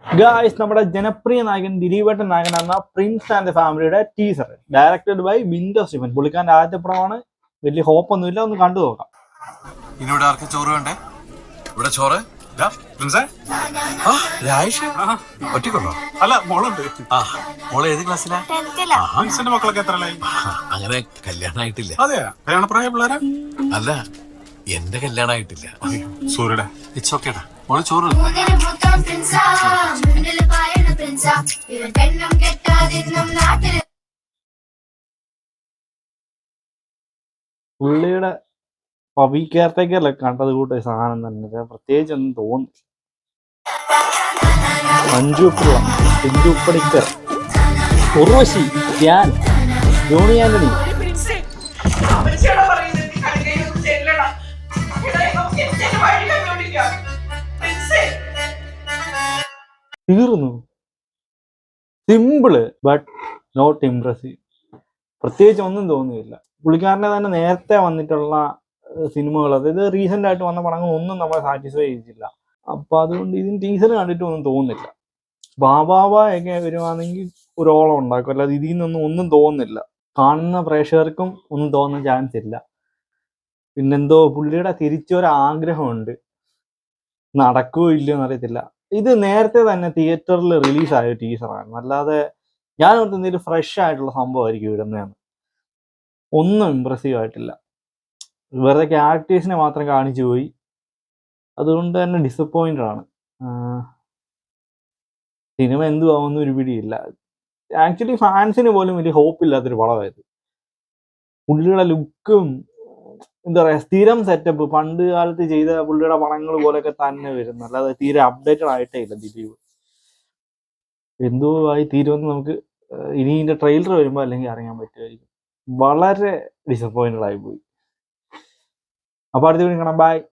Guys, നമ്മുടെ ജനപ്രിയ നായകൻ ദിലീപേട്ടൻ നായകനാണ് പ്രിൻസ് ആൻഡ് ഫാമിലിയുടെ teaser directed by Bindo Stephen. പുള്ളിക്കാരൻ്റെ ആദ്യത്തെ പടമാണ്. വലിയ ഹോപ്പൊന്നുമില്ല, ഒന്ന് കണ്ടു നോക്കാം. ഇനിവിടെ ആർക്കും ചോറ് വേണ്ടേ? ഇവിടെ ചോറ് ഒറ്റക്കൊള്ളോ? അല്ല, മോളുണ്ട്. മോള് ഏത് ക്ലാസ്സിലാ? മക്കളൊക്കെ എത്രയായി? അങ്ങനെ കല്യാണായിട്ടില്ല. അതെയാ, കല്യാണപ്രായ പിള്ളേരാ? അല്ല, എന്റെ കല്യാണായിട്ടില്ല. സൂര്യയുടെ ഇറ്റ്സ് ഓക്കേടാ. മോള് ചോറ് പുള്ളിയുടെ പവി കെയർടേക്കറിലൊക്കെ കണ്ടത് കൂട്ട സാധനം തന്നെ, പ്രത്യേകിച്ച് ഒന്നും തോന്നില്ല. മഞ്ജു പിള്ള, സിന്ധു പണിക്കർ, ഉർവശി, ധ്യാൻ, ജോണി ആന്റണി. തീർന്നു. Simple but not impressive. പ്രത്യേകിച്ച് ഒന്നും തോന്നിയില്ല. പുള്ളിക്കാരൻ്റെ തന്നെ നേരത്തെ വന്നിട്ടുള്ള സിനിമകൾ, അതായത് റീസെൻ്റ് ആയിട്ട് വന്ന പടങ്ങൾ ഒന്നും നമ്മളെ സാറ്റിസ്ഫൈ ചെയ്തില്ല. അപ്പോൾ അതുകൊണ്ട് ഇതിന് ടീസർ കണ്ടിട്ട് ഒന്നും തോന്നുന്നില്ല. ബാബാവയൊക്കെ വരുവാണെങ്കിൽ ഒരു ഓളം ഉണ്ടാക്കും, അല്ലാതെ ഇതിൽ നിന്നൊന്നും ഒന്നും തോന്നുന്നില്ല. കാണുന്ന പ്രേക്ഷകർക്കും ഒന്നും തോന്നുന്ന ചാൻസ് ഇല്ല. പിന്നെന്തോ പുള്ളിയുടെ തിരിച്ചൊരാഗ്രഹമുണ്ട്, നടക്കുകയോ ഇല്ലയോ എന്നറിയത്തില്ല. ഇത് നേരത്തെ തന്നെ തിയേറ്ററിൽ റിലീസായ ടീസറാണ്, അല്ലാതെ ഞാൻ ഓർത്ത് എന്തെങ്കിലും ഫ്രഷ് ആയിട്ടുള്ള സംഭവമായിരിക്കും ഇടുന്നതാണ്. ഒന്നും ഇമ്പ്രസീവ് ആയിട്ടില്ല. വെറുതെ ക്യാരക്ടേഴ്സിനെ മാത്രം കാണിച്ചു പോയി. അതുകൊണ്ട് തന്നെ ഡിസപ്പോയിൻറ്റഡ് ആണ്. സിനിമ എന്തുവാകുന്ന ഒരു പിടിയില്ല. ആക്ച്വലി ഫാൻസിന് പോലും വലിയ ഹോപ്പില്ലാത്തൊരു പടമായത്. പുള്ളിയുടെ ലുക്കും എന്താ പറയുക, സ്ഥിരം സെറ്റപ്പ്, പണ്ട് കാലത്ത് ചെയ്ത പുള്ളിയുടെ പടങ്ങൾ പോലെയൊക്കെ തന്നെ വരുന്നു, അല്ലാതെ തീരെ അപ്ഡേറ്റഡ് ആയിട്ടേ ഇല്ല ദിലീപ്. എന്തോ ആയി തീരുമെന്ന് നമുക്ക് ഇനി ഇതിൻ്റെ ട്രെയിലർ വരുമ്പോൾ അല്ലെങ്കിൽ അറിയാൻ പറ്റുമായിരിക്കും. വളരെ ഡിസപ്പോയിൻറ്റഡ് ആയി പോയി. അപ്പോൾ അടുത്ത വീഡിയോ കാണാം. ബൈ.